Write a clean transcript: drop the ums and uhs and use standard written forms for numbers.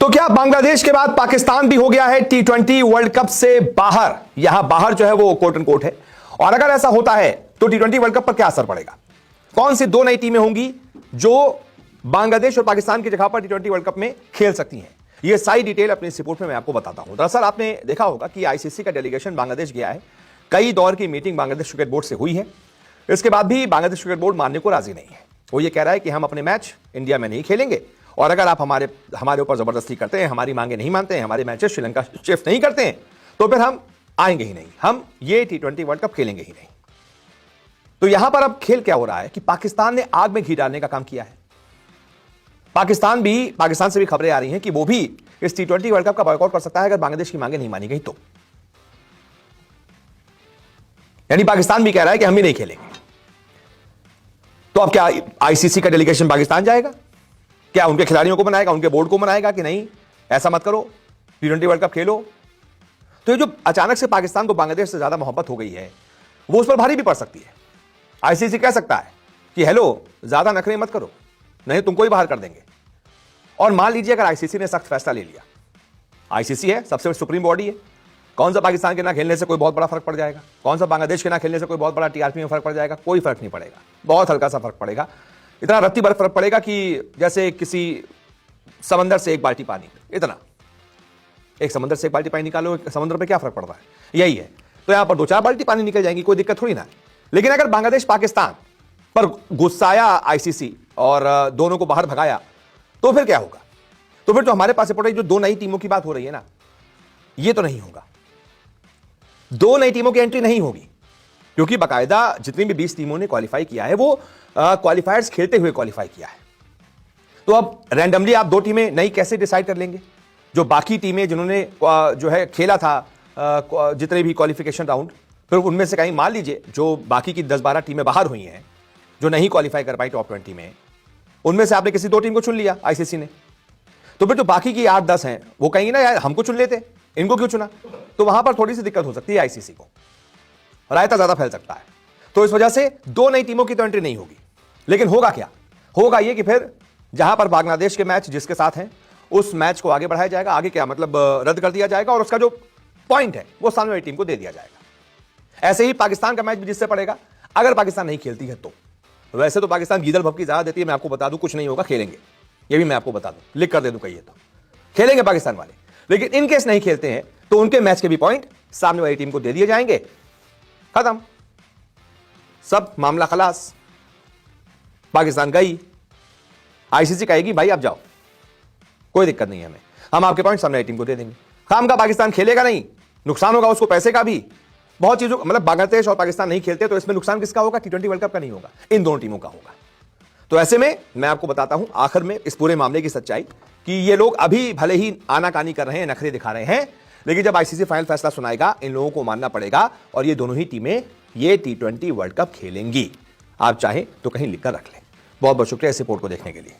तो क्या बांग्लादेश के बाद पाकिस्तान भी हो गया है T20 वर्ल्ड कप से बाहर? यहां बाहर जो है वो कोट एंड कोट है। और अगर ऐसा होता है तो T20 वर्ल्ड कप पर क्या असर पड़ेगा? कौन सी दो नई टीमें होंगी जो बांग्लादेश और पाकिस्तान की जगह पर T20 वर्ल्ड कप में खेल सकती हैं? यह सारी डिटेल अपनी इस रिपोर्ट में मैं आपको बताता हूं। दरअसल आपने देखा होगा कि आईसीसी का डेलीगेशन बांग्लादेश गया है। कई दौर की मीटिंग बांग्लादेश क्रिकेट बोर्ड से हुई है। इसके बाद भी बांग्लादेश क्रिकेट बोर्ड मानने को राजी नहीं है। वो ये कह रहा है कि हम अपने मैच इंडिया में नहीं खेलेंगे और अगर आप हमारे ऊपर जबरदस्ती करते हैं, हमारी मांगे नहीं मानते हैं, हमारे मैचेस श्रीलंका शिफ्ट नहीं करते हैं, तो फिर हम आएंगे ही नहीं, हम ये T20 वर्ल्ड कप खेलेंगे ही नहीं। तो यहां पर अब खेल क्या हो रहा है कि पाकिस्तान ने आग में घी डालने का काम किया है। पाकिस्तान से भी खबरें आ रही हैं कि वो भी इस T20 वर्ल्ड कप का बॉयकॉट कर सकता है अगर बांग्लादेश की मांगे नहीं मानी गई तो। यानी पाकिस्तान भी कह रहा है कि हम भी नहीं खेलेंगे। तो अब क्या आईसीसी का डेलीगेशन पाकिस्तान जाएगा? क्या उनके खिलाड़ियों को बनाएगा, उनके बोर्ड को बनाएगा कि नहीं ऐसा मत करो, T20 वर्ल्ड कप खेलो? तो ये जो अचानक से पाकिस्तान को बांग्लादेश से ज्यादा मोहब्बत हो गई है वो उस पर भारी भी पड़ सकती है। आईसीसी कह सकता है कि हेलो, ज्यादा नखरे मत करो, नहीं तुमको ही बाहर कर देंगे। और मान लीजिए अगर आईसीसी ने सख्त फैसला ले लिया, आईसीसी है सबसे सुप्रीम बॉडी है, कौन सा पाकिस्तान के ना खेलने से कोई बहुत बड़ा फर्क पड़ जाएगा, कौन सा बांग्लादेश के ना खेलने से कोई बहुत बड़ा टीआरपी में फर्क पड़ जाएगा? कोई फर्क नहीं पड़ेगा, बहुत हल्का सा फर्क पड़ेगा। इतना रत्ती भर फर्क पड़ेगा कि जैसे किसी समंदर से एक बाल्टी पानी, इतना। एक समंदर से एक बाल्टी पानी निकालो, समंदर पे क्या फर्क पड़ रहा है? यही है। तो यहां पर 2-4 बाल्टी पानी निकल जाएंगी, कोई दिक्कत थोड़ी ना है। लेकिन अगर बांग्लादेश पाकिस्तान पर गुस्साया आईसीसी और दोनों को बाहर भगाया तो फिर क्या होगा? तो फिर तो हमारे पास जो दो नई टीमों की बात हो रही है ना, ये तो नहीं होगा। दो नई टीमों की एंट्री नहीं होगी क्योंकि बाकायदा जितनी भी 20 टीमों ने क्वालिफाई किया है वो क्वालिफायर्स खेलते हुए क्वालिफाई किया है। तो अब रैंडमली आप दो टीमें नई कैसे डिसाइड कर लेंगे? जो बाकी टीमें जिन्होंने जो है खेला था जितने भी क्वालिफिकेशन राउंड, फिर उनमें से कहीं मान लीजिए जो बाकी की 10-12 टीमें बाहर हुई हैं जो नहीं क्वालिफाई कर पाई टॉप 20 में, उनमें से आपने किसी दो टीम को चुन लिया आईसीसी ने, तो फिर जो बाकी की 8-10 हैं वो कहेंगे ना यार हमको चुन लेते, इनको क्यों चुना? तो वहां पर थोड़ी सी दिक्कत हो सकती है आईसीसी को, रायता ज्यादा फैल सकता है। तो इस वजह से दो नई टीमों की तो एंट्री नहीं होगी। लेकिन होगा क्या? होगा ये कि फिर जहां पर बांग्लादेश के मैच जिसके साथ हैं उस मैच को आगे बढ़ाया जाएगा। आगे क्या मतलब रद्द कर दिया जाएगा और उसका जो पॉइंट है वो सामने वाली टीम को दे दिया जाएगा। ऐसे ही पाकिस्तान का मैच भी जिससे पड़ेगा अगर पाकिस्तान नहीं खेलती है तो। वैसे तो पाकिस्तान गीदड़ भपकी ज्यादा देती है, मैं आपको बता दूं, कुछ नहीं होगा, खेलेंगे, ये भी मैं आपको बता दूं, लिख कर दे दूं कहिए तो खेलेंगे पाकिस्तान वाले। लेकिन इन केस नहीं खेलते हैं तो उनके मैच के भी पॉइंट सामने वाली टीम को दे दिए जाएंगे, खत्म, सब मामला खलास। पाकिस्तान गई, आईसीसी कहेगी भाई आप जाओ, कोई दिक्कत नहीं है हमें, हम आपके पॉइंट सामने वाली टीम को दे देंगे। खाम का पाकिस्तान खेलेगा नहीं, नुकसान होगा उसको पैसे का भी, बहुत चीजों, मतलब बांग्लादेश और पाकिस्तान नहीं खेलते तो इसमें नुकसान किसका होगा? T20 वर्ल्ड कप का नहीं होगा, इन दोनों टीमों का होगा। तो ऐसे में मैं आपको बताता हूं आखिर में इस पूरे मामले की सच्चाई कि ये लोग अभी भले ही आनाकानी कर रहे हैं, नखरे दिखा रहे हैं, लेकिन जब आईसीसी फाइनल फैसला सुनाएगा इन लोगों को मानना पड़ेगा और ये दोनों ही टीमें ये T20 वर्ल्ड कप खेलेंगी। आप चाहें तो कहीं लिखकर रख लें। बहुत बहुत शुक्रिया इस रिपोर्ट को देखने के लिए।